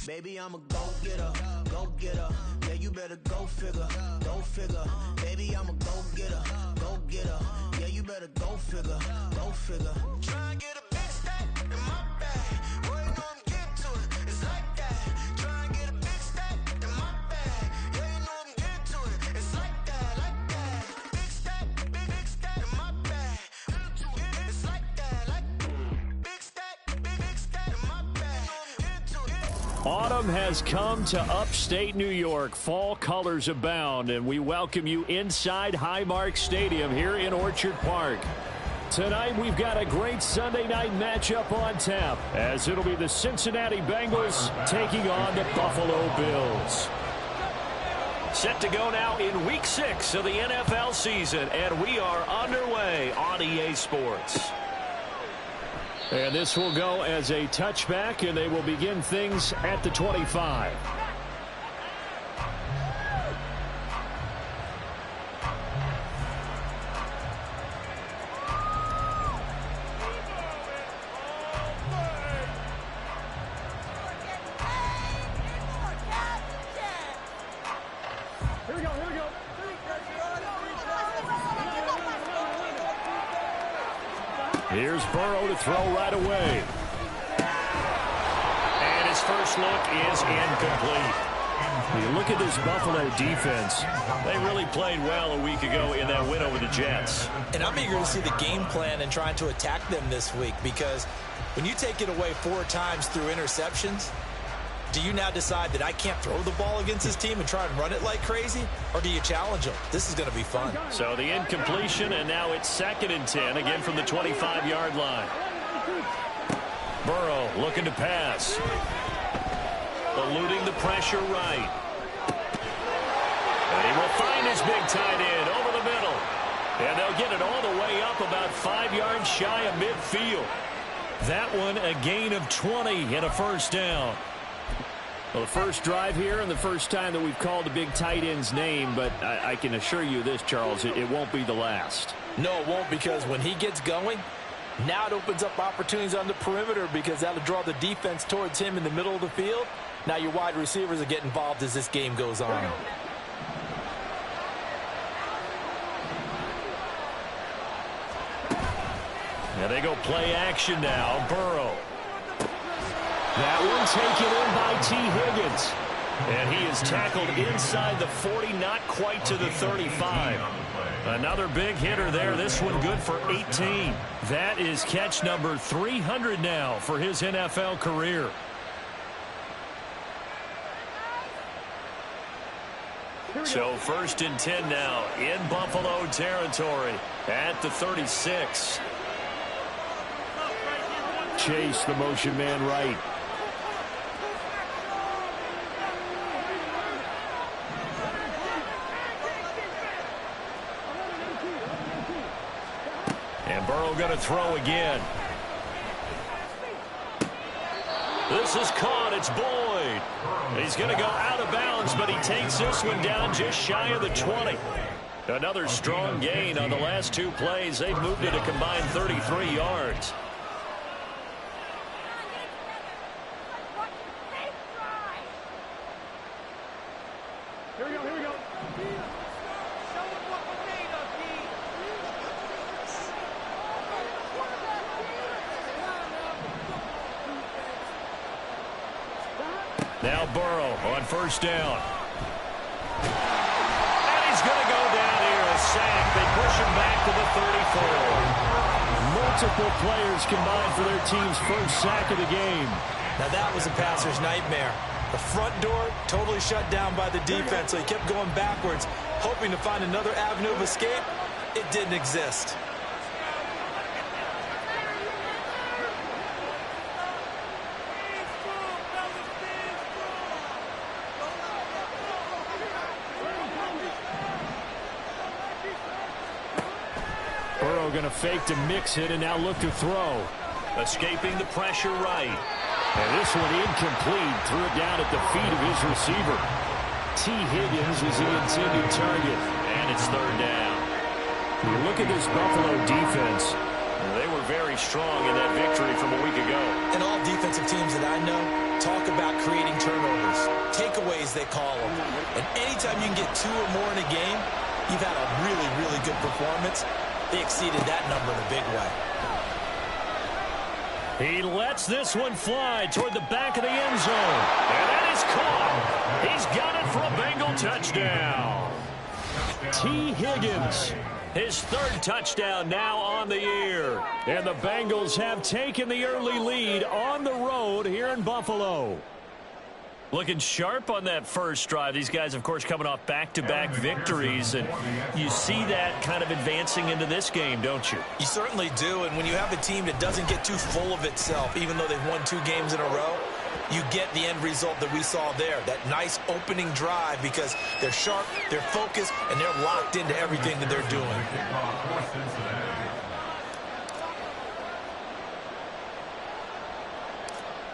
Baby, I'm a go-getter, go-getter. Yeah, you better go figure, go figure. Baby, I'm a go-getter, go-getter. Yeah, you better go figure, go figure. Try and get a big stack in my bag. Boy, you know I'm getting to it. It's like that. Try and get a big stack in my bag. Yeah, you know I'm getting to it. It's like that, like that. Big stack, big stack in my bag. It's like that, like big stack in my bag. Autumn has come to upstate New York. Fall colors abound, and we welcome you inside Highmark Stadium here in Orchard Park. Tonight, we've got a great Sunday night matchup on tap, as it'll be the Cincinnati Bengals taking on the Buffalo Bills. Set to go now in Week 6 of the NFL season, and we are underway on EA Sports. And this will go as a touchback, and they will begin things at the 25. Here's Burrow to throw right away. And his first look is incomplete. You look at this Buffalo defense. They really played well a week ago in that win over the Jets. And I'm eager to see the game plan and trying to attack them this week, because when you take it away 4 times through interceptions, do you now decide that I can't throw the ball against this team and try and run it like crazy? Or do you challenge them? This is going to be fun. So the incompletion, and now it's 2nd and 10, again from the 25-yard line. Burrow looking to pass. Eluding the pressure right. And he will find his big tight end over the middle. And they'll get it all the way up about 5 yards shy of midfield. That one a gain of 20 and a first down. Well, the first drive here and the first time that we've called the big tight end's name, but I can assure you this, Charles, it won't be the last. No, it won't, because when he gets going, now it opens up opportunities on the perimeter, because that'll draw the defense towards him in the middle of the field. Now your wide receivers will get involved as this game goes on. Now they go play action now. Burrow. That one taken in by T. Higgins. And he is tackled inside the 40, not quite to the 35. Another big hitter there. This one good for 18. That is catch number 300 now for his NFL career. So 1st and 10 now in Buffalo territory at the 36. Chase the motion man right. And Burrow going to throw again. This is caught. It's Boyd. He's going to go out of bounds, but he takes this one down just shy of the 20. Another strong gain on the last 2 plays. They've moved it a combined 33 yards. Here we go. Now Burrow on first down. And he's going to go down here, a sack. They push him back to the 34. Multiple players combined for their team's first sack of the game. Now that was a passer's nightmare. The front door totally shut down by the defense, so he kept going backwards, hoping to find another avenue of escape. It didn't exist. Burrow going to fake to mix it and now look to throw. Escaping the pressure right. And this one incomplete. Threw it down at the feet of his receiver. T. Higgins was the intended target. And it's 3rd down. You look at this Buffalo defense. They were very strong in that victory from a week ago. And all defensive teams that I know talk about creating turnovers. Takeaways, they call them. And anytime you can get 2 or more in a game, you've had a really, really good performance. They exceeded that number in a big way. He lets this one fly toward the back of the end zone. And that is caught. He's got it for a Bengal touchdown. T. Higgins, his 3rd touchdown now on the year. And the Bengals have taken the early lead on the road here in Buffalo. Looking sharp on that first drive. These guys, of course, coming off back-to-back victories, and you see that kind of advancing into this game, don't you? You certainly do, and when you have a team that doesn't get too full of itself, even though they've won 2 games in a row, you get the end result that we saw there, that nice opening drive, because they're sharp, they're focused, and they're locked into everything that they're doing.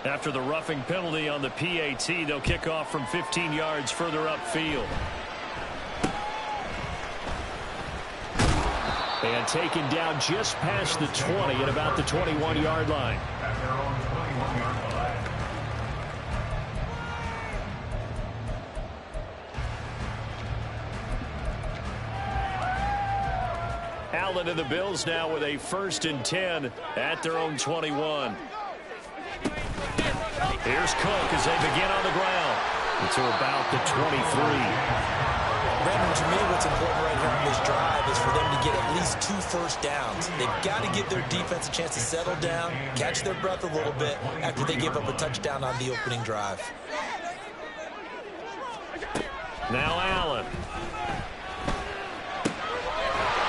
After the roughing penalty on the PAT, they'll kick off from 15 yards further upfield. And taken down just past the 20 at about the 21-yard line. Allen and the Bills now with a 1st and 10 at their own 21. Here's Cook as they begin on the ground. To about the 23. Brandon, to me, what's important right here on this drive is for them to get at least 2 first downs. They've got to give their defense a chance to settle down, catch their breath a little bit after they give up a touchdown on the opening drive. Now Allen.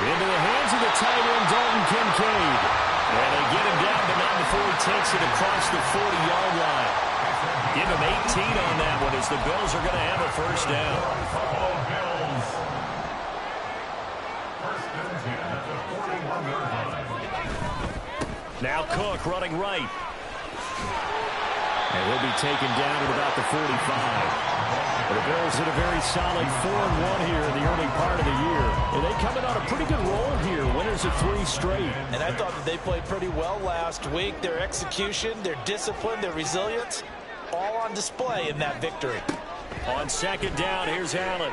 Into the hands of the tight end, Dalton Kincaid. And they get him down, but not before he takes it across the 40-yard line. Give him 18 on that one as the Bills are going to have a first down. Now Cook running right. And he'll be taken down at about the 45. The Bills in a very solid 4-1 here in the early part of the year. And they come in on a pretty good roll here. Winners of 3 straight. And I thought that they played pretty well last week. Their execution, their discipline, their resilience, all on display in that victory. On 2nd down, here's Allen.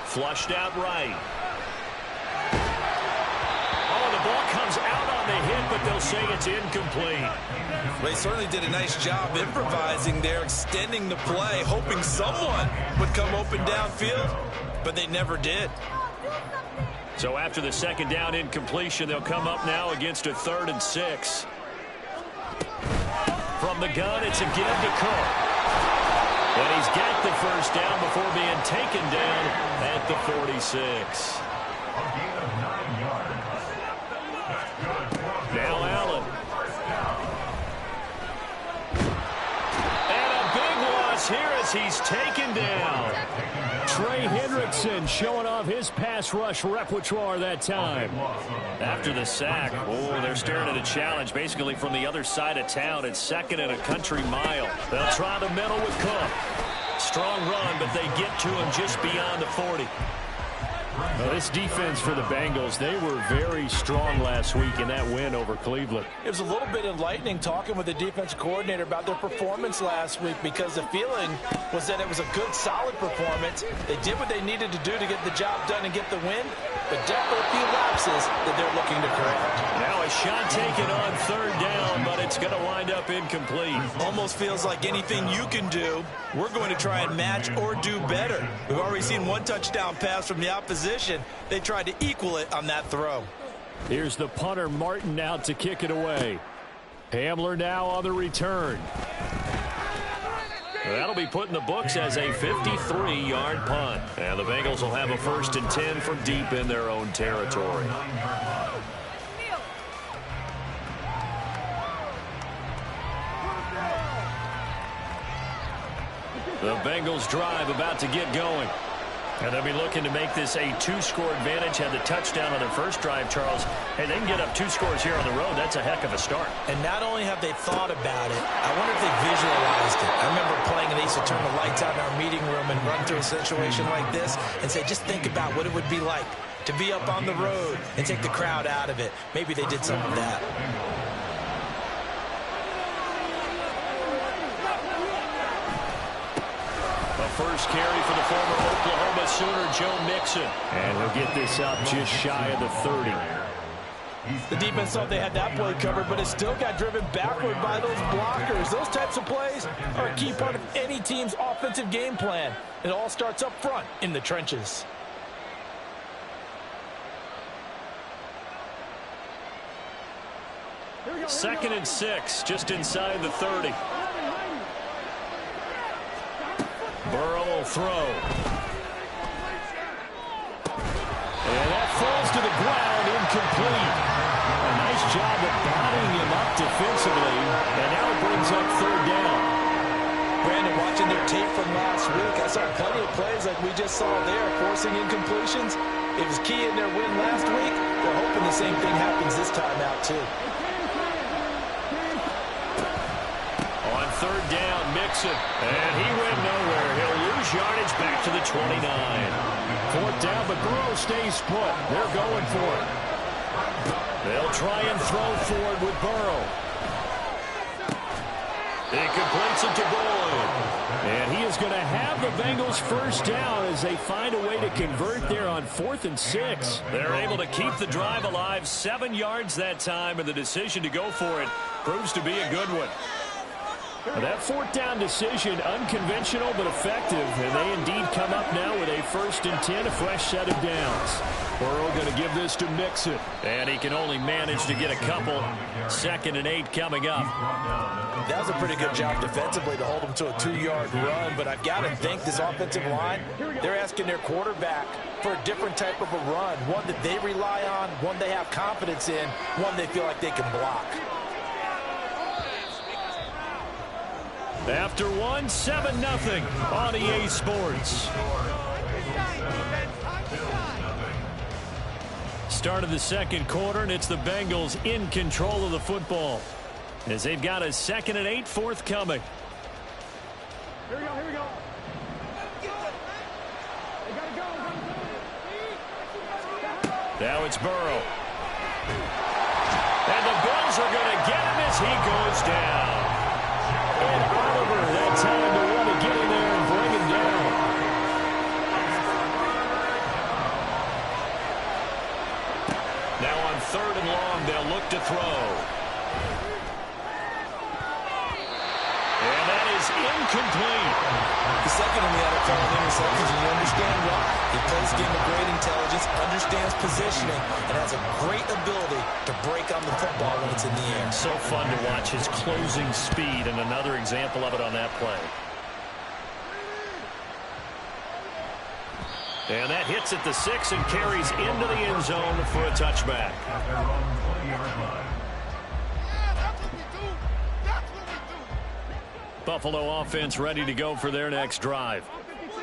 Flushed out right. Oh, the ball comes out on the hit, but they'll say it's incomplete. Well, they certainly did a nice job improvising there, extending the play, hoping someone would come open downfield, but they never did. So after the 2nd down incompletion, they'll come up now against a 3rd and 6. From the gun, it's a give to Cook. And he's got the first down before being taken down at the 46. Now Allen. And a big loss here as he's taken down. Trey Hendrickson showing off his pass rush repertoire that time. After the sack, oh, they're staring at a challenge basically from the other side of town. It's 2nd and a country mile. They'll try the middle with Cook. Strong run, but they get to him just beyond the 40. Well, this defense for the Bengals, they were very strong last week in that win over Cleveland. It was a little bit enlightening talking with the defense coordinator about their performance last week, because the feeling was that it was a good, solid performance. They did what they needed to do to get the job done and get the win, but definitely a few lapses that they're looking to correct. Now a shot taken on 3rd down, but it's going to wind up incomplete. Almost feels like anything you can do, we're going to try and match or do better. We've already seen 1 touchdown pass from the opposition. They tried to equal it on that throw. Here's the punter, Martin, out to kick it away. Hamler now on the return. That'll be put in the books as a 53-yard punt. And the Bengals will have a 1st and 10 from deep in their own territory. The Bengals drive about to get going. And they'll be looking to make this a 2-score advantage. Had the touchdown on their first drive, Charles. Hey, they can get up 2 scores here on the road. That's a heck of a start. And not only have they thought about it, I wonder if they visualized it. I remember playing, and they used to turn the lights out in our meeting room and run through a situation like this and say, just think about what it would be like to be up on the road and take the crowd out of it. Maybe they did some of that. first carry for the former Oklahoma Sooner, Joe Mixon. And he'll get this up just shy of the 30. The defense thought they had that play covered, but it still got driven backward by those blockers. Those types of plays are a key part of any team's offensive game plan. It all starts up front in the trenches. Second and 6, just inside the 30. Burrow will throw. And that falls to the ground, incomplete. A nice job of bodying him up defensively, and now it brings up third down. Brandon, watching their tape from last week, I saw plenty of plays like we just saw there, forcing incompletions. It was key in their win last week. They're hoping the same thing happens this time out, too. On third down, Mixon, and he went nowhere. He'll lose yardage back to the 29. Fourth down, but Burrow stays put. They're going for it. They'll try and throw forward with Burrow. He completes it to Boyd. And he is going to have the Bengals first down as they find a way to convert there on 4th and 6. They're able to keep the drive alive, 7 yards that time, and the decision to go for it proves to be a good one. That 4th down decision, unconventional but effective, and they indeed come up now with a 1st and 10, a fresh set of downs. Burrow going to give this to Mixon, and he can only manage to get a couple. 2nd and 8 coming up. That was a pretty good job defensively to hold them to a 2-yard run, but I've got to think this offensive line, they're asking their quarterback for a different type of a run, one that they rely on, one they have confidence in, one they feel like they can block. After 7-0 on EA Sports. Start of the second quarter, and it's the Bengals in control of the football as they've got a 2nd and 8 forthcoming. Here we go, here we go. They gotta go. Now it's Burrow. And the Bills are going to get him as he goes down. And Oliver, that time to want to get in there and bring him down. Now on 3rd and long, they'll look to throw. And that is incomplete. The second in the NFL in interceptions, and you understand why. He plays the game with great intelligence, understands positioning, and has a great ability to break on the football when it's in the air. So fun to watch his closing speed, and another example of it on that play. And that hits at the 6 and carries into the end zone for a touchback. Buffalo offense ready to go for their next drive.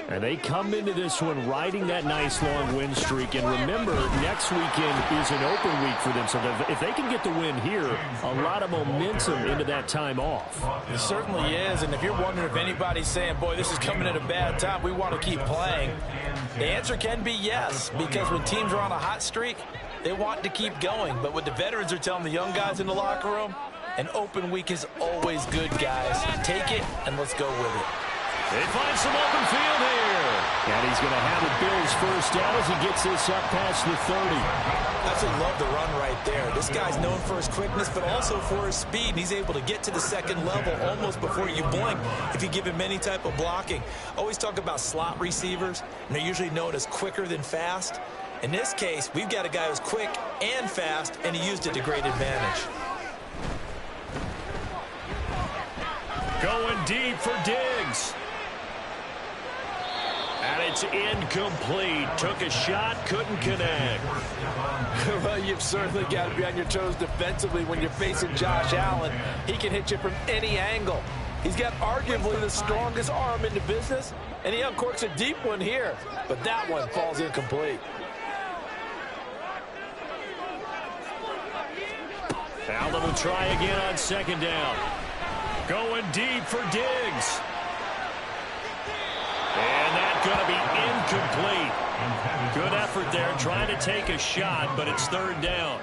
And they come into this one riding that nice long win streak. And remember, next weekend is an open week for them. So if they can get the win here, a lot of momentum into that time off. It certainly is. And if you're wondering if anybody's saying, boy, this is coming at a bad time, we want to keep playing, the answer can be yes. Because when teams are on a hot streak, they want to keep going. But what the veterans are telling the young guys in the locker room, an open week is always good, guys. Take it, and let's go with it. They find some open field here. And he's going to have the Bills first down as he gets this up past the 30. Absolutely love the run right there. This guy's known for his quickness, but also for his speed. He's able to get to the second level almost before you blink if you give him any type of blocking. Always talk about slot receivers, and they're usually known as quicker than fast. In this case, we've got a guy who's quick and fast, and he used it to great advantage. Going deep for Diggs. And it's incomplete. Took a shot, couldn't connect. Well, you've certainly got to be on your toes defensively when you're facing Josh Allen. He can hit you from any angle. He's got arguably the strongest arm in the business, and he uncorks a deep one here. But that one falls incomplete. Allen will try again on 2nd down. Going deep for Diggs. And that's going to be incomplete. Good effort there, trying to take a shot, but it's 3rd down.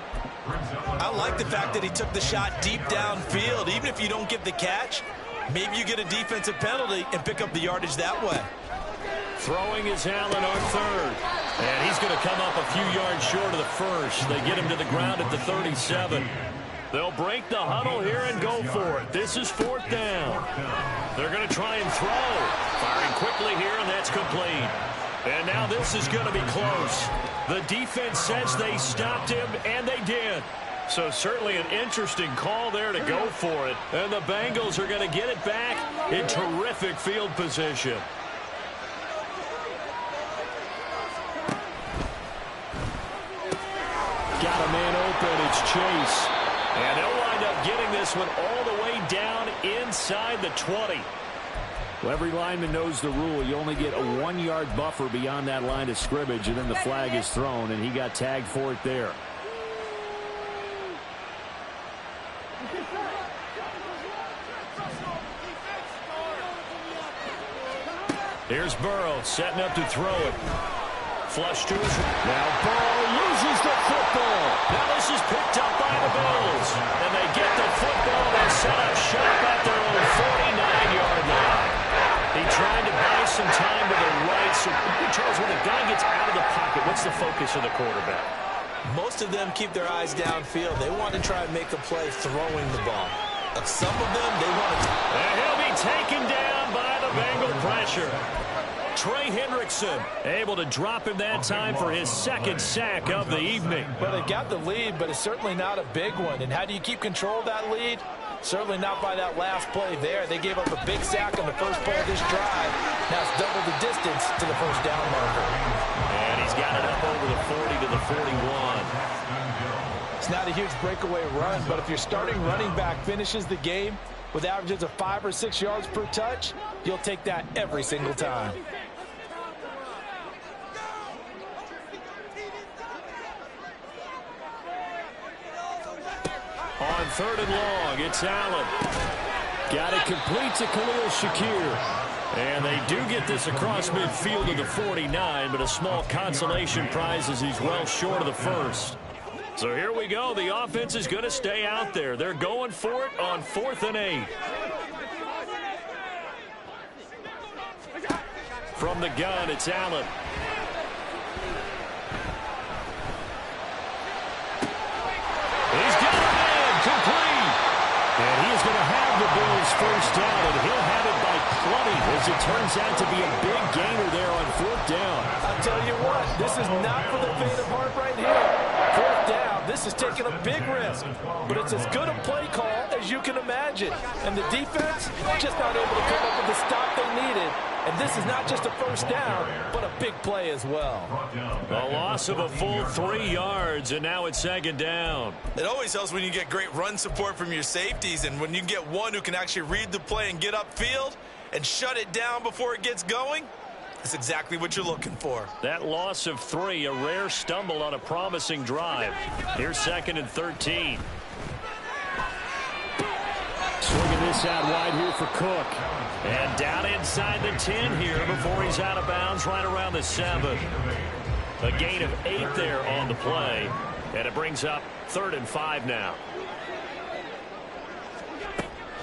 I like the fact that he took the shot deep downfield. Even if you don't get the catch, maybe you get a defensive penalty and pick up the yardage that way. Throwing is Allen on third. And he's going to come up a few yards short of the first. They get him to the ground at the 37. They'll break the huddle here and go for it. This is fourth down. They're going to try and throw. Firing quickly here, and that's complete. And now this is going to be close. The defense says they stopped him, and they did. So certainly an interesting call there to go for it. And the Bengals are going to get it back in terrific field position. Got a man open. It's Chase. And they'll wind up getting this one all the way down inside the 20. Well, every lineman knows the rule. You only get a 1-yard buffer beyond that line of scrimmage, and then the flag is thrown, and he got tagged for it there. Here's Burrow setting up to throw it. Flush to his. Now Burrow loses the football. Now this is picked up by the Bills. And they get the football. They set up shop at their own 49-yard line. He tried to buy some time to the right. So, Charles, when a guy gets out of the pocket, what's the focus of the quarterback? Most of them keep their eyes downfield. They want to try and make a play throwing the ball. But some of them, they want to. And he'll be taken down by the Bengal pressure. Trey Hendrickson able to drop him that time for his second sack of the evening. Well, they got the lead, but it's certainly not a big one. And how do you keep control of that lead? Certainly not by that last play there. They gave up a big sack on the first play of this drive. Now it's double the distance to the first down marker. And he's got it up over the 40 to the 41. It's not a huge breakaway run, but if your starting running back finishes the game with averages of 5 or 6 yards per touch, you'll take that every single time. On third and long, it's Allen. Got it complete to Khalil Shakir. And they do get this across midfield to the 49, but a small consolation prize as he's well short of the first. So here we go. The offense is going to stay out there. They're going for it on 4th and 8. From the gun, it's Allen. He's got a man complete. And he is going to have the Bills first down, and he'll have it by plenty as it turns out to be a big gainer there on 4th down. I'll tell you what, this is not for the faint of heart right here. 4th down, this is taking a big risk, but it's as good a play call as you can imagine. And the defense just not able to come up with the stop they needed. And this is not just a first down, but a big play as well. A loss of a full 3 yards, and now it's 2nd down. It always helps when you get great run support from your safeties, and when you get one who can actually read the play and get upfield and shut it down before it gets going, that's exactly what you're looking for. That loss of 3, a rare stumble on a promising drive. Here's 2nd and 13. Swinging this out wide here for Cook. And down inside the 10 here before he's out of bounds right around the 7. A gain of 8 there on the play. And it brings up 3rd and 5 now.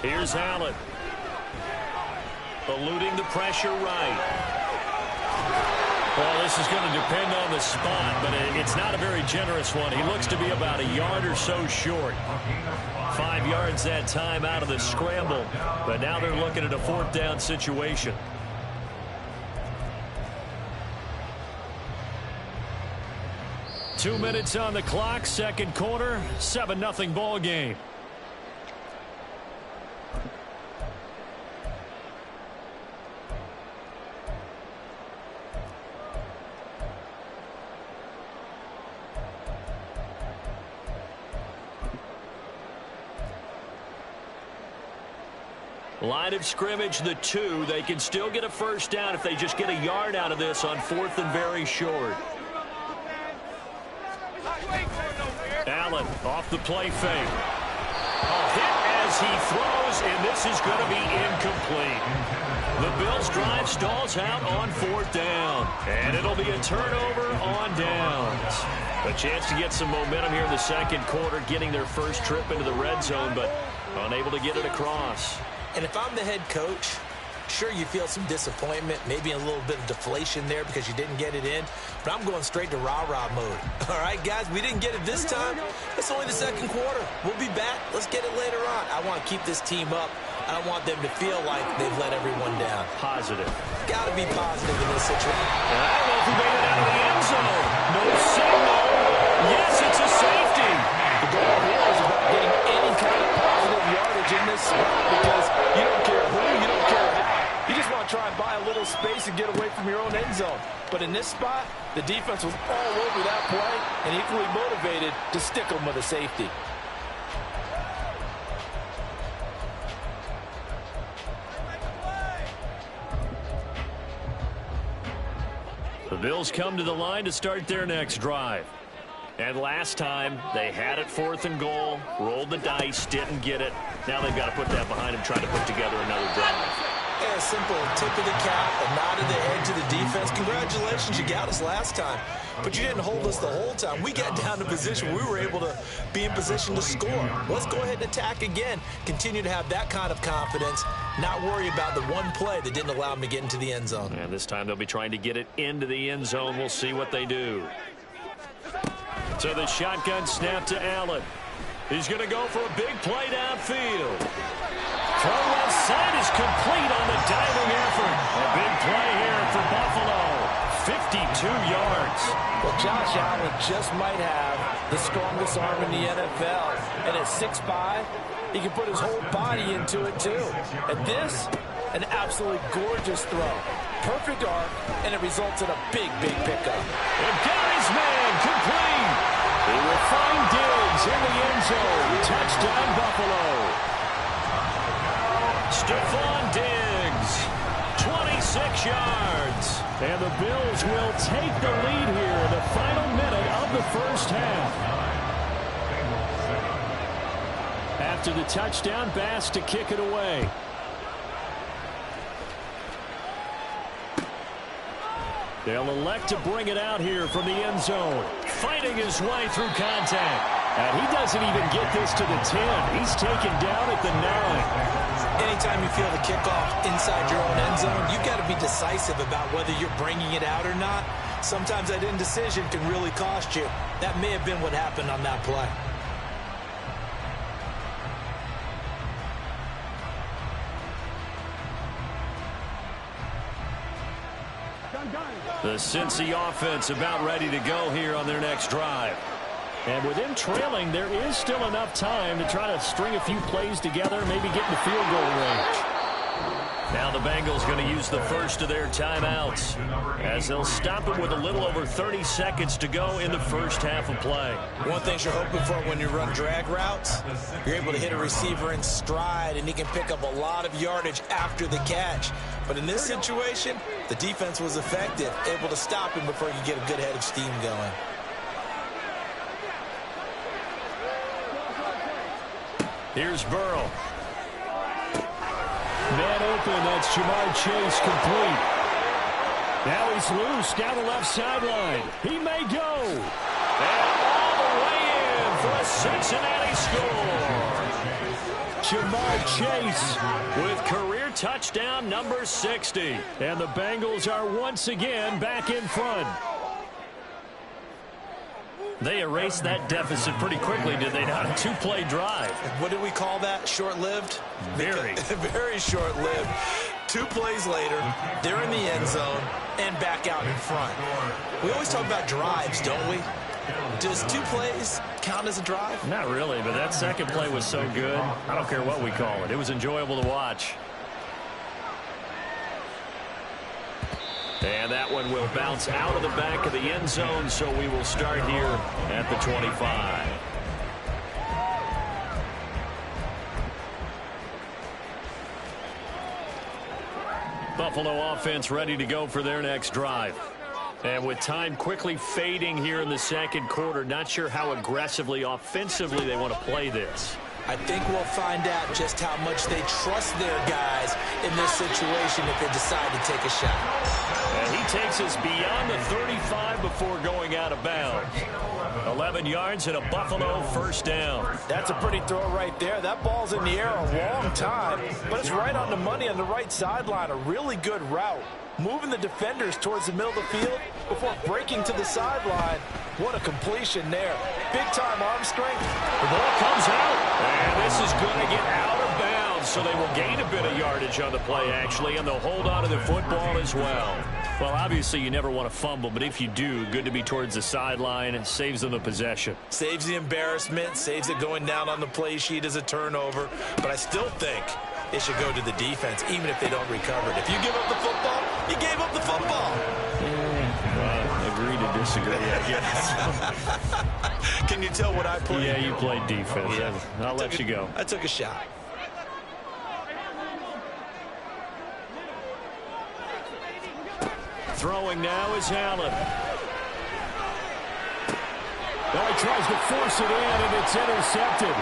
Here's Allen. Eluding the pressure right. Well, this is going to depend on the spot, but it's not a very generous one. He looks to be about a yard or so short. 5 yards that time out of the scramble, but now they're looking at a 4th down situation. Two minutes on the clock, 2nd quarter, 7-0 ball game. Line of scrimmage, the 2. They can still get a first down if they just get a yard out of this on 4th and very short. Allen off the play fake. A hit as he throws, and this is going to be incomplete. The Bills' drive stalls out on 4th down, and it'll be a turnover on downs. A chance to get some momentum here in the 2nd quarter, getting their first trip into the red zone, but unable to get it across. And if I'm the head coach, Sure, you feel some disappointment, maybe a little bit of deflation there because you didn't get it in, but I'm going straight to rah-rah mode. All right, guys, we didn't get it this time. It's only the second quarter. We'll be back. Let's get it later on. I want to keep this team up. I don't want them to feel like they've let everyone down. Positive. Got to be positive in this situation. I don't know if he made it out of the end zone. No signal. Yes, it's a safety. The goal here is about getting any kind of positive yardage in this spot because you don't care who, you don't care how. You just want to try and buy a little space and get away from your own end zone. But in this spot, the defense was all over that play and equally motivated to stick them with a safety. The Bills come to the line to start their next drive. And last time, they had it 4th and goal, rolled the dice, didn't get it. Now they've got to put that behind them, trying to put together another drive. Yeah, simple tip of the cap, a nod of the head to the defense. Congratulations, you got us last time. But you didn't hold us the whole time. We got down to position. We were able to be in position to score. Let's go ahead and attack again. Continue to have that kind of confidence. Not worry about the one play that didn't allow them to get into the end zone. And this time they'll be trying to get it into the end zone. We'll see what they do. So the shotgun snap to Allen. He's going to go for a big play downfield. Throw left side is complete on the diving effort. A big play here for Buffalo. 52 yards. Well, Josh Allen just might have the strongest arm in the NFL. And at 6'5", he can put his whole body into it, too. And this, an absolutely gorgeous throw. Perfect arc, and it results in a big, big pickup. And got his man complete. He will find Diggs in the end zone. Touchdown, Buffalo. Stephon Diggs, 26 yards. And the Bills will take the lead here in the final minute of the first half. After the touchdown, Bass to kick it away. They'll elect to bring it out here from the end zone. Fighting his way through contact. And he doesn't even get this to the 10. He's taken down at the 9. Anytime you feel the kickoff inside your own end zone, you've got to be decisive about whether you're bringing it out or not. Sometimes that indecision can really cost you. That may have been what happened on that play. The Cincy offense about ready to go here on their next drive. And with them trailing, there is still enough time to try to string a few plays together, maybe get in the field goal range. Now the Bengals going to use the first of their timeouts as they'll stop it with a little over 30 seconds to go in the first half of play. One thing you're hoping for when you run drag routes, you're able to hit a receiver in stride and he can pick up a lot of yardage after the catch. But in this situation, the defense was effective, able to stop him before you get a good head of steam going. Here's Burrow. Man open, that's Jamar Chase complete. Now he's loose down the left sideline. He may go. And all the way in for a Cincinnati score. Jamar Chase with career touchdown number 60. And the Bengals are once again back in front. They erased that deficit pretty quickly, did they not? A two-play drive. What did we call that? Short-lived? Very. Very short-lived. 2 plays later, they're in the end zone and back out in front. We always talk about drives, don't we? Does 2 plays count as a drive? Not really, but that second play was so good. I don't care what we call it. It was enjoyable to watch. And that one will bounce out of the back of the end zone, so we will start here at the 25. Buffalo offense ready to go for their next drive. And with time quickly fading here in the second quarter, not sure how aggressively, offensively they want to play this. I think we'll find out just how much they trust their guys in this situation if they decide to take a shot. And he takes us beyond the 35 before going out of bounds. 11 yards and a Buffalo first down. That's a pretty throw right there. That ball's in the air a long time, but it's right on the money on the right sideline. A really good route. Moving the defenders towards the middle of the field before breaking to the sideline. What a completion there. Big-time arm strength. The ball comes out, and this is going to get out of bounds, so they will gain a bit of yardage on the play, actually, and they'll hold on to the football as well. Well, obviously, you never want to fumble, but if you do, good to be towards the sideline. It saves them the possession. Saves the embarrassment, saves it going down on the play sheet as a turnover, but I still think it should go to the defense, even if they don't recover it. If you give up the football, you gave up the football. Agree to disagree, I guess. Can you tell what I played? Yeah, you played defense. Yeah. I'll let you go. I took a shot. Throwing now is Allen. Oh, he tries to force it in, and it's intercepted.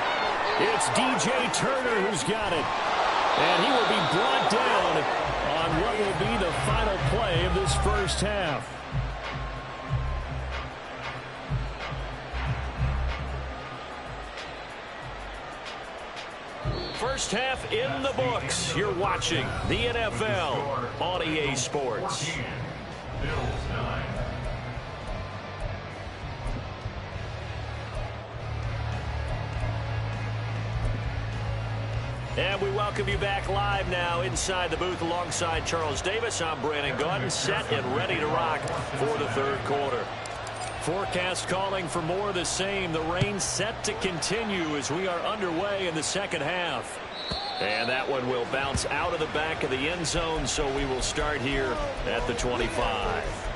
It's DJ Turner who's got it. And he will be brought down on what will be the final play of this first half. First half in the books. You're watching the NFL on EA Sports. And we welcome you back live now inside the booth alongside Charles Davis. I'm Brandon Gaudin, set and ready to rock for the third quarter. Forecast calling for more of the same. The rain set to continue as we are underway in the second half. And that one will bounce out of the back of the end zone, so we will start here at the 25.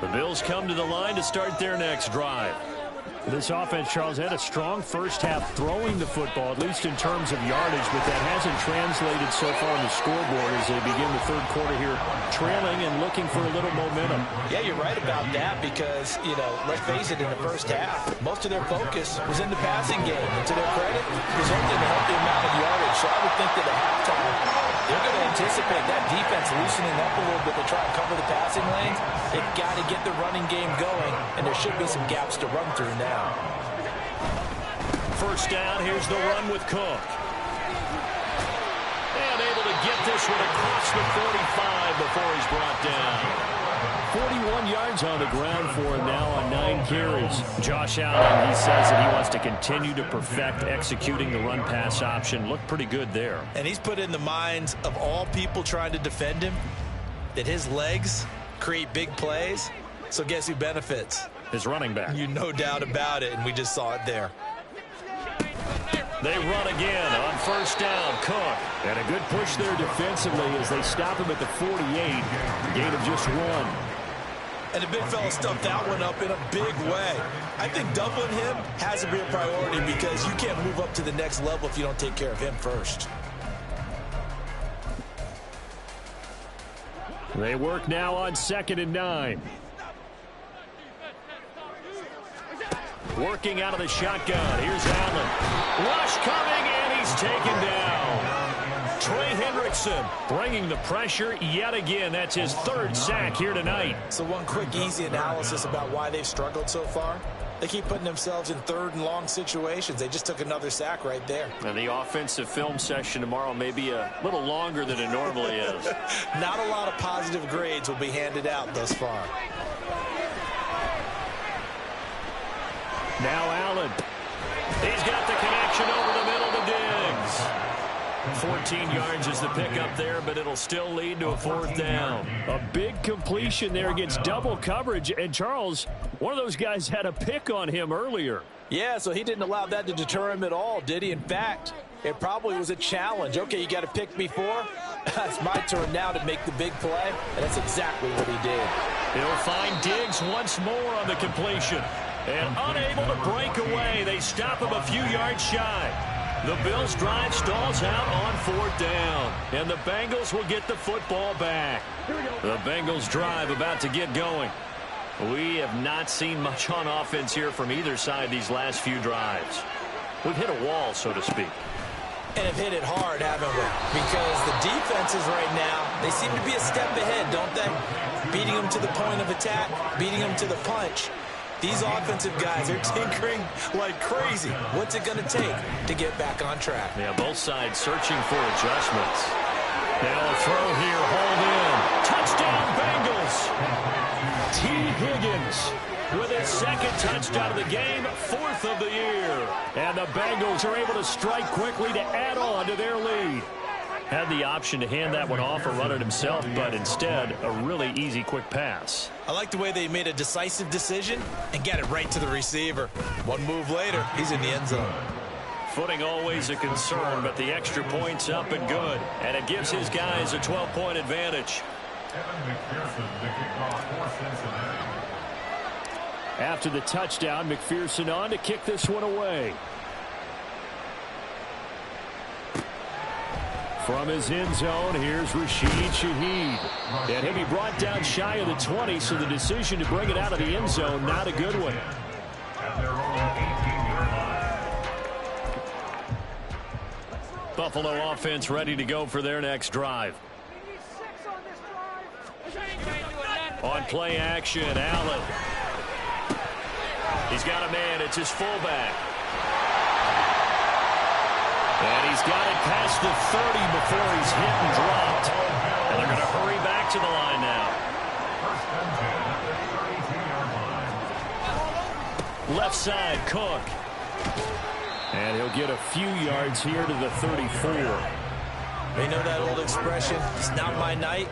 The Bills come to the line to start their next drive. This offense, Charles, had a strong first half throwing the football, at least in terms of yardage, but that hasn't translated so far on the scoreboard as they begin the third quarter here, trailing and looking for a little momentum. Yeah, you're right about that because, you know, let's face it, in the first half, most of their focus was in the passing game. And to their credit, resulted in a healthy amount of yardage. So I would think that at halftime, they're going to anticipate that defense loosening up a little bit to try and cover the passing lanes. They've got to get the running game going, and there should be some gaps to run through now. First down, here's the run with Cook. And able to get this one across the 45 before he's brought down. 41 yards on the ground for him now on 9 carries. Josh Allen, he says that he wants to continue to perfect executing the run-pass option. Looked pretty good there. And he's put in the minds of all people trying to defend him that his legs create big plays. So guess who benefits? His running back. You no doubt about it, and we just saw it there. They run again on first down. Cook. And a good push there defensively as they stop him at the 48. Gain of just 1. And the big fella stuffed that one up in a big way. I think doubling him has to be a priority because you can't move up to the next level if you don't take care of him first. They work now on 2nd and 9. Working out of the shotgun. Here's Allen. Rush coming, and he's taken down. Trey Hendrickson bringing the pressure yet again. That's his 3rd sack here tonight. So one quick, easy analysis about why they've struggled so far. They keep putting themselves in 3rd and long situations. They just took another sack right there. And the offensive film session tomorrow may be a little longer than it normally is. Not a lot of positive grades will be handed out thus far. Now Allen. He's got the connection over the middle to Diggs. 14 yards is the pickup there, but it'll still lead to a 4th down. A big completion there against double coverage. And Charles, one of those guys had a pick on him earlier. Yeah, so he didn't allow that to deter him at all, did he? In fact, it probably was a challenge. Okay, you got to pick me 4. It's my turn now to make the big play, and that's exactly what he did. He'll find Diggs once more on the completion. And unable to break away, they stop him a few yards shy. The Bills' drive stalls out on 4th down, and the Bengals will get the football back. The Bengals' drive about to get going. We have not seen much on offense here from either side these last few drives. We've hit a wall, so to speak. And have hit it hard, haven't we? Because the defenses right now, they seem to be a step ahead, don't they? Beating them to the point of attack, beating them to the punch. These offensive guys are tinkering like crazy. What's it going to take to get back on track? Yeah, both sides searching for adjustments. Now a throw here, hauled in. Touchdown, Bengals! T. Higgins with his second touchdown of the game, 4th of the year. And the Bengals are able to strike quickly to add on to their lead. Had the option to hand that one off or run it himself, but instead, a really easy, quick pass. I like the way they made a decisive decision and got it right to the receiver. One move later, he's in the end zone. Footing always a concern, but the extra point's up and good. And it gives his guys a 12-point advantage. After the touchdown, McPherson on to kick this one away. From his end zone, here's Rashid Shaheed. And he'll be brought down shy of the 20, so the decision to bring it out of the end zone, not a good one. Buffalo offense ready to go for their next drive. On play action, Allen. He's got a man. It's his fullback. And he's got it past the 30 before he's hit and dropped. And they're going to hurry back to the line now. Left side, Cook. And he'll get a few yards here to the 34. They know that old expression, it's not my night.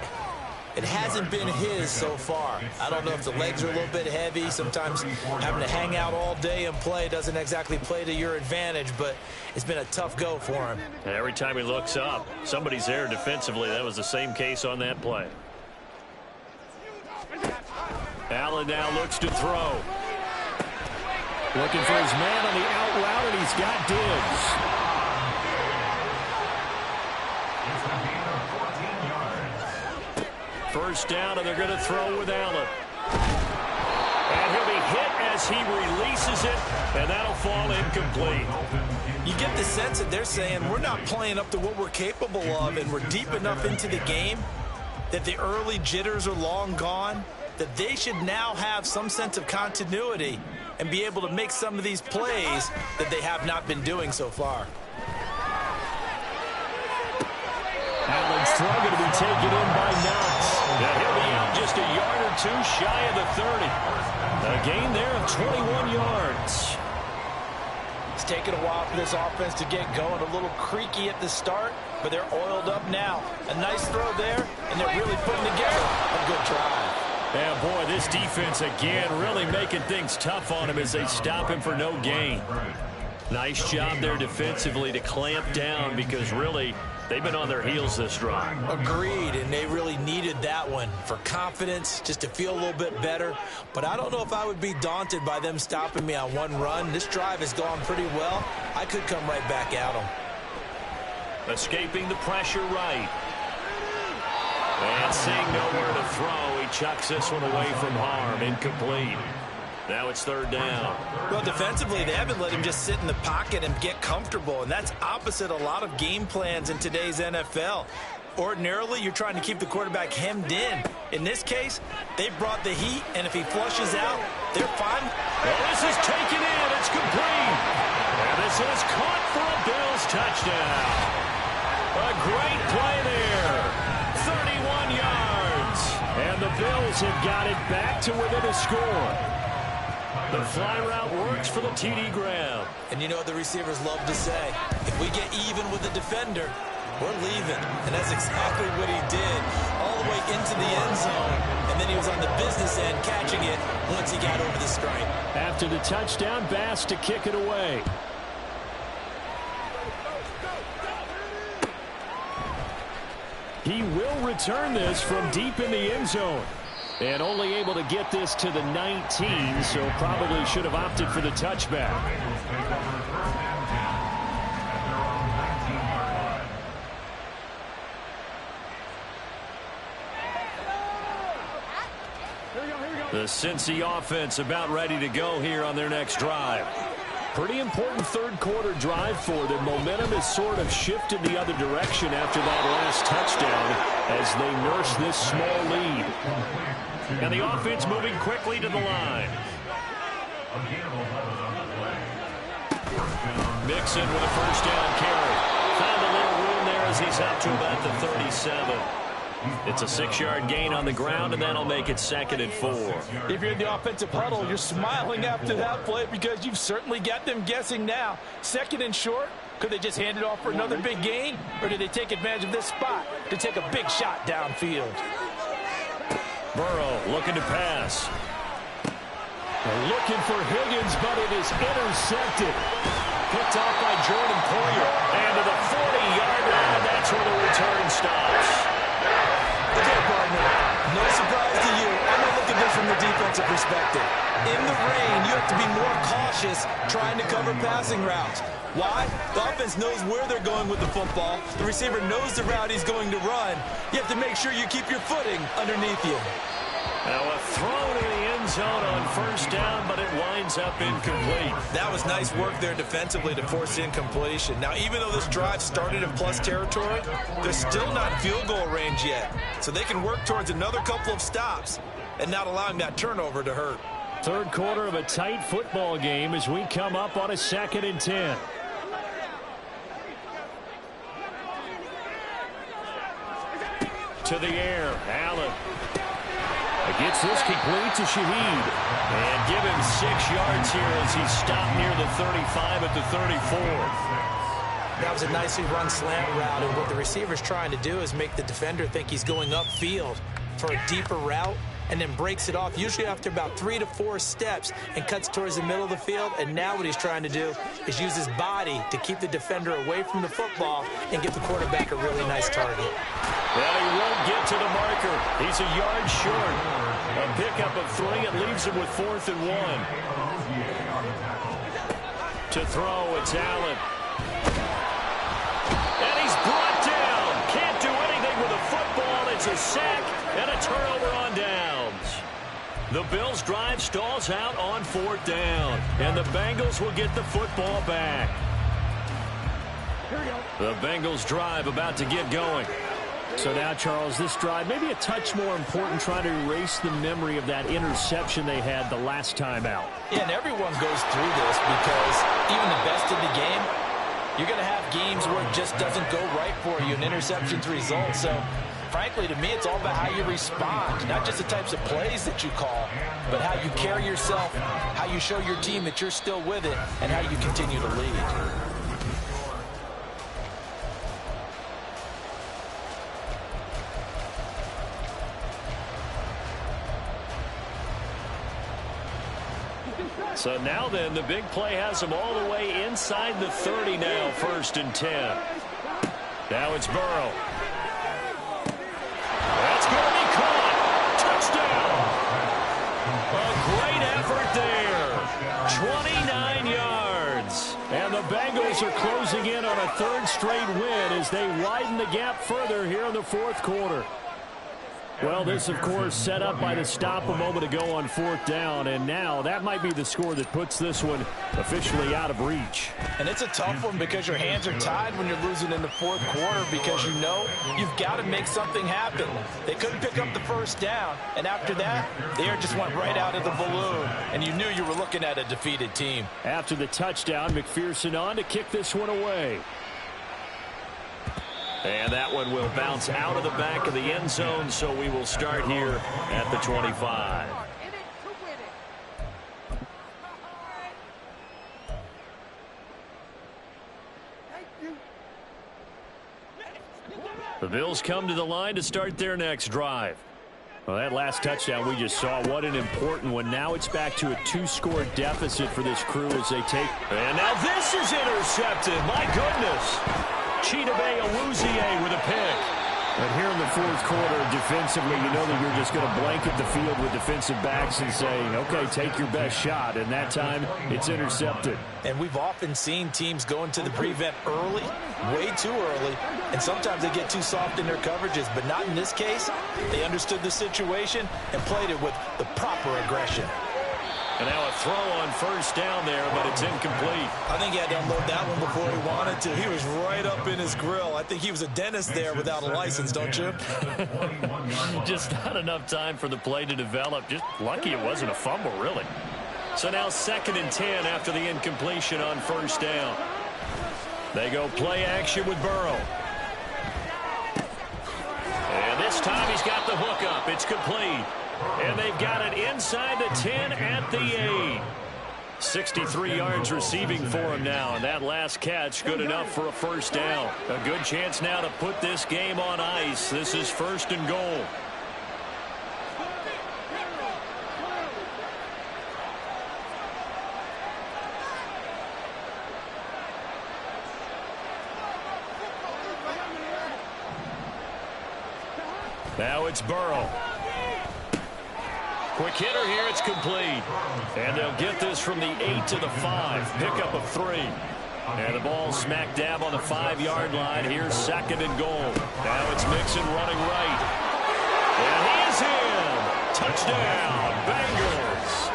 It hasn't been his so far. I don't know if the legs are a little bit heavy. Sometimes having to hang out all day and play doesn't exactly play to your advantage, but it's been a tough go for him. And every time he looks up, somebody's there defensively. That was the same case on that play. Allen now looks to throw. Looking for his man on the out route, and he's got Diggs. First down, and they're going to throw with Allen. And he'll be hit as he releases it, and that'll fall incomplete. You get the sense that they're saying we're not playing up to what we're capable of, and we're deep enough into the game that the early jitters are long gone, that they should now have some sense of continuity and be able to make some of these plays that they have not been doing so far. Allen's throw going to be taken in by Knox. Now he'll be out just a yard or two shy of the 30. A gain there of 21 yards. It's taken a while for this offense to get going. A little creaky at the start, but they're oiled up now. A nice throw there, and they're really putting together a good drive. Yeah, boy, this defense again really making things tough on him as they stop him for no gain. Nice job there defensively to clamp down because really they've been on their heels this drive. Agreed, and they really needed that one for confidence, just to feel a little bit better. But I don't know if I would be daunted by them stopping me on one run. This drive has gone pretty well. I could come right back at them. Escaping the pressure right. And seeing nowhere to throw, he chucks this one away from harm. Incomplete. Now it's third down. Well, defensively, they haven't let him just sit in the pocket and get comfortable, and that's opposite a lot of game plans in today's NFL. Ordinarily, you're trying to keep the quarterback hemmed in. In this case, they brought the heat, and if he flushes out, they're fine. Well, this is taken in. It's complete. And this is caught for a Bills touchdown. A great play there. 31 yards. And the Bills have got it back to within a score. The fly route works for the TD grab. And you know what the receivers love to say? If we get even with the defender, we're leaving. And that's exactly what he did. All the way into the end zone. And then he was on the business end catching it once he got over the stripe. After the touchdown, Bass to kick it away. He will return this from deep in the end zone. And only able to get this to the 19, so probably should have opted for the touchback. The Cincy offense about ready to go here on their next drive. Pretty important third quarter drive for them. Momentum has sort of shifted the other direction after that last touchdown as they nurse this small lead. And the offense moving quickly to the line. Mixon with a first down carry. Found a little room there as he's out to about the 37. It's a 6-yard gain on the ground, and that'll make it 2nd and 4. If you're in the offensive huddle, you're smiling after that play because you've certainly got them guessing now. 2nd and short, could they just hand it off for another big gain? Or did they take advantage of this spot to take a big shot downfield? Burrow looking to pass. They're looking for Higgins, but it is intercepted. Picked off by Jordan Poyer. And to the 40-yard line, that's where the return stops. Okay, partner, no surprise to you. I'm going to look at this from the defensive perspective. In the rain, you have to be more cautious trying to cover passing routes. Why? The offense knows where they're going with the football. The receiver knows the route he's going to run. You have to make sure you keep your footing underneath you. Now a throw to the end zone on first down, but it winds up incomplete. That was nice work there defensively to force incompletion. Now, even though this drive started in plus territory, they're still not in field goal range yet. So they can work towards another couple of stops and not allowing that turnover to hurt. Third quarter of a tight football game as we come up on a 2nd and 10. To the air, Allen. Gets this complete to Shaheed. And give him 6 yards here as he's stopped near the 35 at the 34. That was a nicely run slant route, and what the receiver's trying to do is make the defender think he's going upfield for a deeper route and then breaks it off, usually after about 3 to 4 steps, and cuts towards the middle of the field. And now what he's trying to do is use his body to keep the defender away from the football and give the quarterback a really nice target. Well, he won't get to the marker. He's a yard short. A pickup of 3. It leaves him with 4th and 1. To throw, it's Allen. And he's brought down. Can't do anything with a football. It's a sack and a turnover on downs. The Bills' drive stalls out on 4th down. And the Bengals will get the football back. The Bengals' drive about to get going. So now, Charles, this drive maybe a touch more important, trying to erase the memory of that interception they had the last time out. Yeah, and everyone goes through this because even the best in the game, you're going to have games where it just doesn't go right for you, and interceptions result. So, frankly, to me, it's all about how you respond, not just the types of plays that you call, but how you carry yourself, how you show your team that you're still with it, and how you continue to lead. So now then, the big play has them all the way inside the 30 now, 1st and 10. Now it's Burrow. That's going to be caught. Touchdown. A great effort there. 29 yards. And the Bengals are closing in on a 3rd straight win as they widen the gap further here in the 4th quarter. Well, this, of course, set up by the stop a moment ago on 4th down, and now that might be the score that puts this one officially out of reach. And it's a tough one because your hands are tied when you're losing in the 4th quarter because you know you've got to make something happen. They couldn't pick up the 1st down, and after that, the air just went right out of the balloon, and you knew you were looking at a defeated team. After the touchdown, McPherson on to kick this one away. And that one will bounce out of the back of the end zone, so we will start here at the 25. The Bills come to the line to start their next drive. Well, that last touchdown we just saw, what an important one. Now it's back to a 2-score deficit for this crew as they take. And now this is intercepted. My goodness. Chidobe Awuzie with a pick. And here in the fourth quarter, defensively, you know that you're just going to blanket the field with defensive backs and saying, okay, take your best shot. And that time, it's intercepted. And we've often seen teams go into the prevent early, way too early, and sometimes they get too soft in their coverages. But not in this case. They understood the situation and played it with the proper aggression. And now a throw on first down there, but it's incomplete. I think he had to unload that one before he wanted to. He was right up in his grill. I think he was a dentist there without a license, don't you? Just not enough time for the play to develop. Just lucky it wasn't a fumble, really. So now 2nd and 10 after the incompletion on first down. They go play action with Burrow. And this time he's got the hook up. It's complete. And they've got it inside the 10 at the 8. 63 yards receiving for him now. And that last catch good enough for a first down. A good chance now to put this game on ice. This is 1st and goal. Now it's Burrow. Quick hitter here, it's complete. And they'll get this from the 8 to the 5. Pickup of 3. And the ball smack dab on the 5-yard line. Here's 2nd and goal. Now it's Mixon running right. And he is in. Touchdown, Bengals.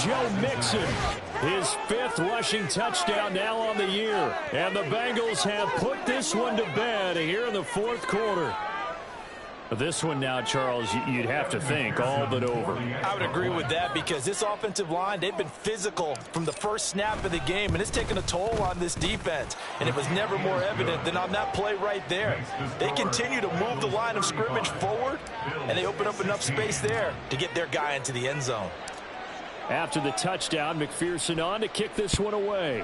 Joe Mixon, his 5th rushing touchdown now on the year. And the Bengals have put this one to bed here in the fourth quarter. This one now, Charles, you'd have to think all but over. I would agree with that because this offensive line, they've been physical from the first snap of the game, and it's taken a toll on this defense. And it was never more evident than on that play right there. They continue to move the line of scrimmage forward, and they open up enough space there to get their guy into the end zone. After the touchdown, McPherson on to kick this one away.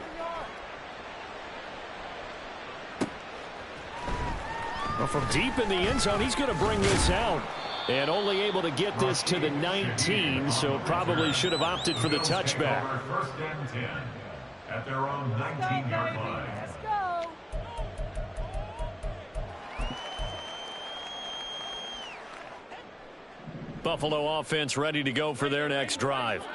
Well, from deep in the end zone, he's going to bring this out. And only able to get this to the 19, so probably should have opted for the touchback. 1st and 10 at their own 19-yard line. Let's go. Buffalo offense ready to go for their next drive.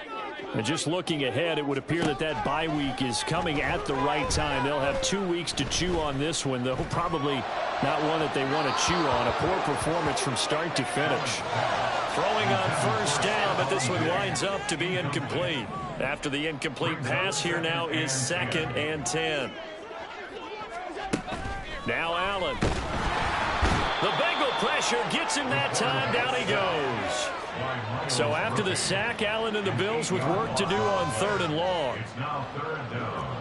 And just looking ahead, it would appear that that bye week is coming at the right time. They'll have 2 weeks to chew on this one, though probably not one that they want to chew on. A poor performance from start to finish. Throwing on first down, but this one winds up to be incomplete. After the incomplete pass, here now is 2nd and 10. Now Allen. The Bengal pressure gets him that time. Down he goes. So after the sack, Allen and the Bills with work to do on 3rd and long. It's now 3rd down.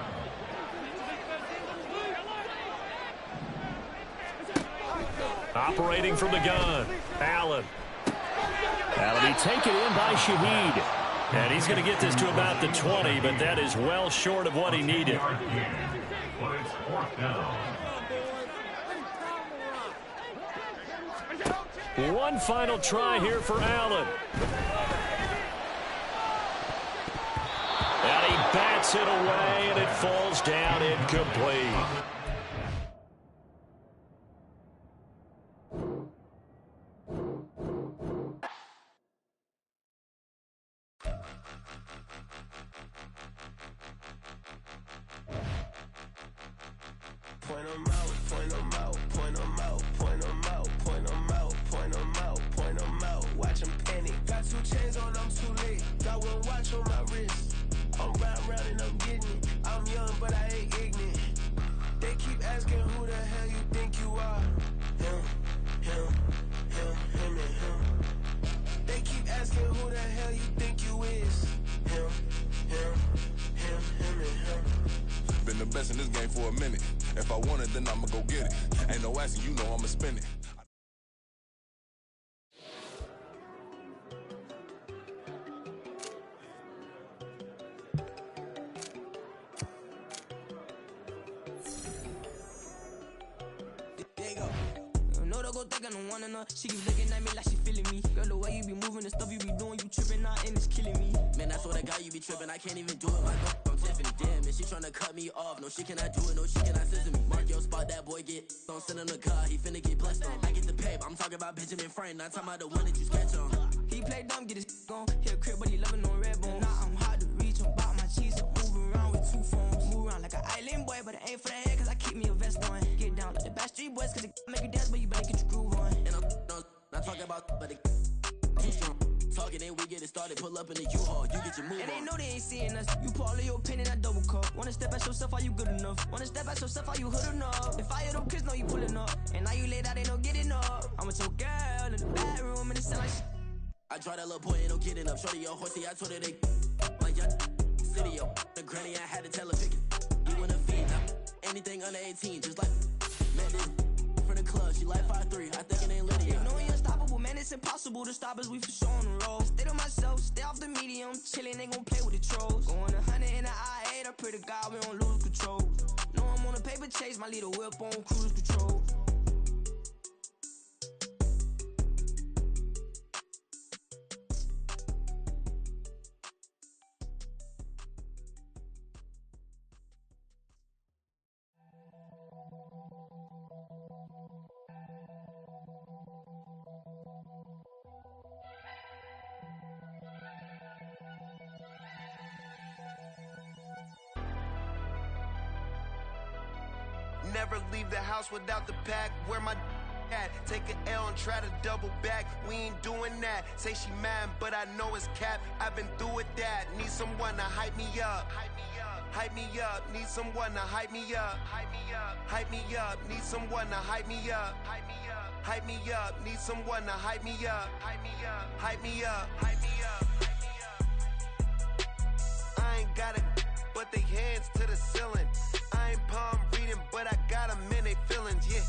Operating from the gun, Allen. That'll be taken in by Shaheed. And he's going to get this to about the 20, but that is well short of what he needed. But it's 4th down. One final try here for Allen. And he bats it away, and it falls down incomplete. Point 'em out, point 'em out, point 'em out, point 'em out, point 'em out, point 'em out, point 'em out. Watch 'em panic. Got 2 chains on, I'm too late. Got 1 watch on my wrist. I'm round and I'm getting it. I'm young, but I ain't ignorant. They keep asking who the hell you think you are. Him, and him. They keep asking who the hell you think you is. Him, and him. Been the best in this game for a minute. If I want it, then I'ma go get it. Ain't no asking, you know I'ma spend it. She keep looking at me like she feeling me. Girl, the way you be moving, the stuff you be doing, you tripping out and it's killing me. Man, I swear to God, you be tripping. I can't even do it. My God, I'm Tiffany. Damn, and she tryna cut me off. No, she cannot do it, no, she cannot scissor me. Mark your spot, that boy get on. Send him the car, he finna get blessed on. I get the paper, I'm talking about Benjamin Franklin, not talking about the one that you sketch on. He play dumb, get his on. Hit a crib, but he loving on red bone. Now I'm hard to reach, I'm about my cheese, I'm moving around with 2 phones. Move around like an island boy, but it ain't for the head, cause I keep me a vest on. Get down like the Backstreet Boys, cause it make you dance, but you better get your groove on. And I'm not talking about, but it too strong. Talking and we get it started, pull up in the U-Haul, you get your move on. And they know they ain't seeing us. You pull all of your pin in that double cup. Wanna step at yourself, are you good enough? Wanna step at yourself, are you hood enough? If I hear them kids know you pulling up, and now you laid out, they don't get enough. I'm with your girl in the bedroom, and it sound like shit. I draw that little boy, ain't no getting up. Shorty, your horsey, I told her they like your city, yo. The granny, I had to tell her pick it. You wanna feed anything under 18, just like met this from the club. She like 5'3", I think it ain't Lydia. You know we unstoppable, man, it's impossible to stop us. We for sure on the road. Stay to myself, stay off the medium, chillin', ain't gon' play with the trolls. Going 100 in the I-8, I pray to God we don't lose control. Know I'm on a paper chase, my little whip on cruise control. Never leave the house without the pack. Where my at? Take an L and try to double back. We ain't doing that. Say she mad, but I know it's cap. I've been through with that. Need someone to hype me up. Hype me up. Need someone to hype me up. Hype me up. Need someone to hype me up. Hype me up. Need someone to hype me up. Hype me up. Hype me up. Hype me up. I ain't got it, but they hands to the ceiling. I ain't palm reading, but I got them in they feelings, yeah.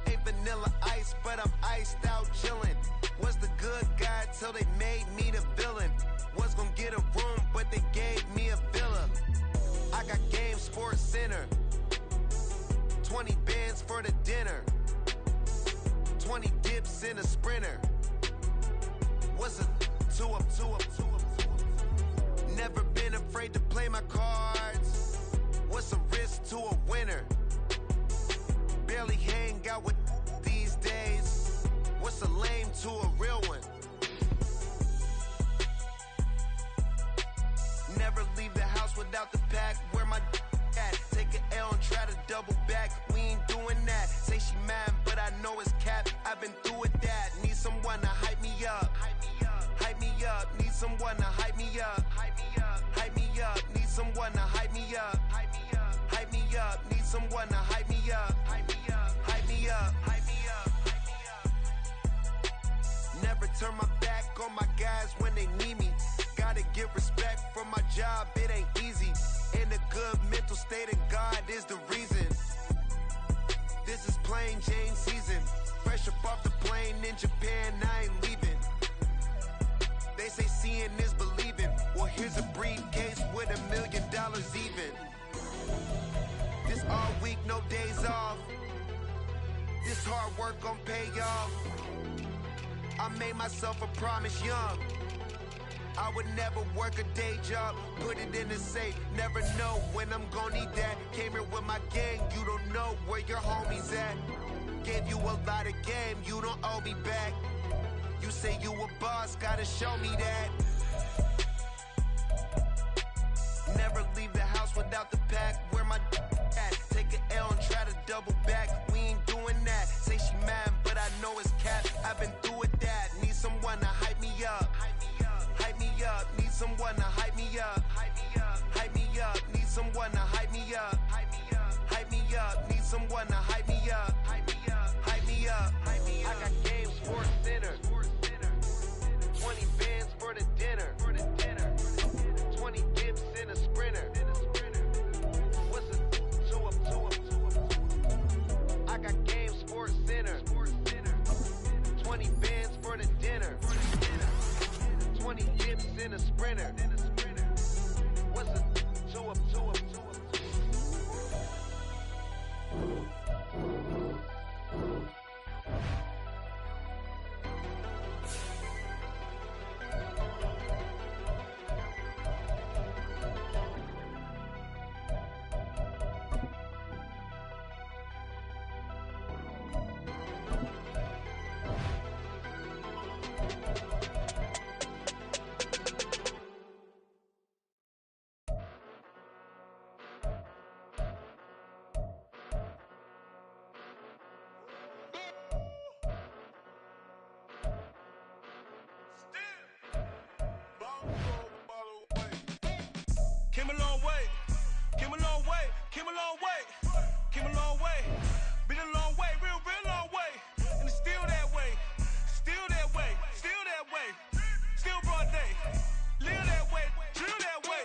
Ain't vanilla ice, but I'm iced out chillin'. Was the good guy till they made me the villain. Was gonna get a room, but they gave me a villa. I got game, Sports Center. 20 bands for the dinner. 20 dips in a sprinter. What's a two up? Never been afraid to play my cards. What's a risk to a winner? Barely hang out with these days. What's a lame to a real one? Never leave the house without the pack. Where my at? Take an L and try to double back. We ain't doing that. Say she mad, but I know it's cap. I've been through with that. Need someone to hype me up. Hype me up. Need someone to hype me up. Hype me up. Need someone to hype me up. Hype me up. Need someone to hype me up. Hype me up. Never turn my back on my guys when they need me. Gotta give respect for my job, it ain't easy. In a good mental state of God is the reason. This is plain Jane season. Fresh up off the plane in Japan, I ain't leaving. They say seeing is believing. Well, here's a briefcase with $1 million even. This all week, no days off. This hard work gon' pay off. I made myself a promise young. I would never work a day job, put it in the safe. Never know when I'm gon' need that. Came here with my gang, you don't know where your homies at. Gave you a lot of game, you don't owe me back. You say you a boss, gotta show me that. Never leave the house without the pack. Where my at? Take an L and try to double back. We ain't doing that. Say she mad, but I know it's cap. I've been through with that. Need someone to hype me up. Hype me up. Need someone to hype me up. Hype me up. Need someone to hype me up. Hype me up. Need someone to hype me up. Hype me up. I got game, Sports Center. 20 bands for the dinner. 20 dips in a sprinter. What's a two up? I got game, Sports Center. 20 bands for the dinner. 20 dips in a sprinter. What's a two up? Came a long way, came a long way, came a long way. Been a long way, real long way. And it's still that way, still that way, still that way. Still broad day, live that way, drill that way.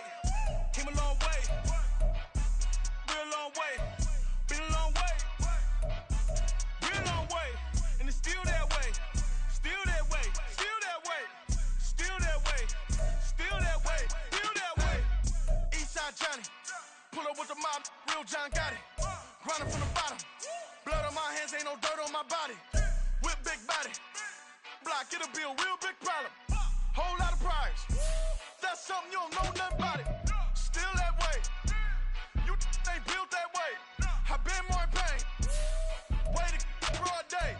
Came a long way, real long way. Been a long way, real long way. And it's still that way, still that way, still that way, still that way, still that way, still that way. Eastside Johnny, pull up with the mob, real John got it. Grinding from the bottom, blood on my hands, ain't no dirt on my body. Whip big body, block, get a bill, real big problem. Whole lot of prize, that's something you don't know nothing about it. Still that way, you ain't built that way. I been more in pain, way to broad day.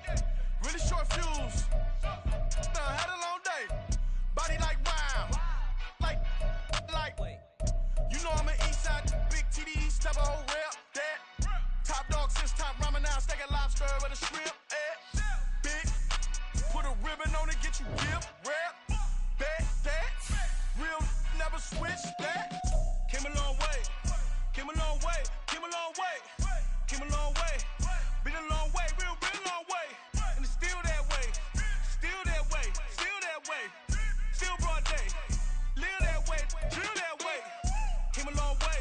Really short fuse, had a long day. Body like wow, like. You know I'm an Eastside, big TD, step a whole rep, that. Top dog since top ramen now, steak and lobster with a shrimp, big. Put a ribbon on it, get you dip, rep, bet, that. Real never switch that. Came a long way, came a long way, came a long way, came a long way. Been a long way, real long way. And it's still that way, still that way, still that way. Still broad day, live that way, drill that way. Came a long way,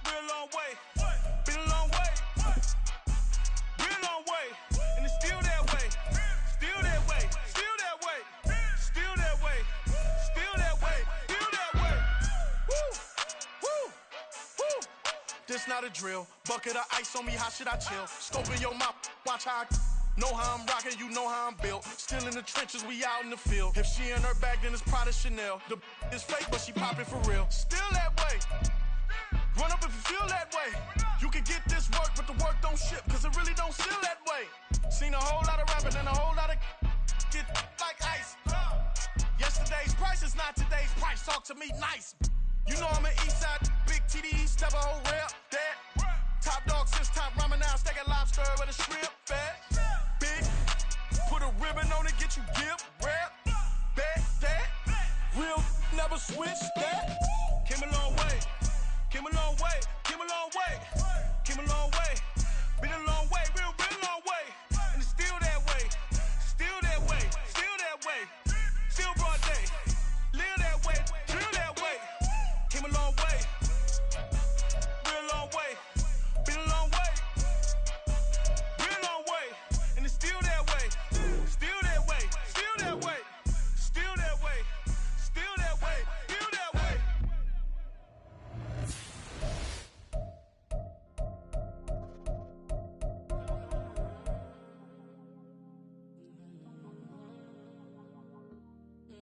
real long way. Been a long way, real long way. And it's still that way, still that way, still that way, still that way, still that way, still that way. Woo, woo, woo. This not a drill, bucket of ice on me, how should I chill? Scope in your mouth, watch how I know how I'm rocking, you know how I'm built. Still in the trenches, we out in the field. If she in her bag, then it's Prada Chanel. The is fake, but she poppin' for real. Still that way. Run up if you feel that way. You can get this work, but the work don't ship, cause it really don't feel that way. Seen a whole lot of rapping and a whole lot of get like ice. Yesterday's price is not today's price. Talk to me nice. You know I'm an Eastside, big TD, step a whole rep, that. Top dog since top ramen now, steak and lobster with a shrimp, fat.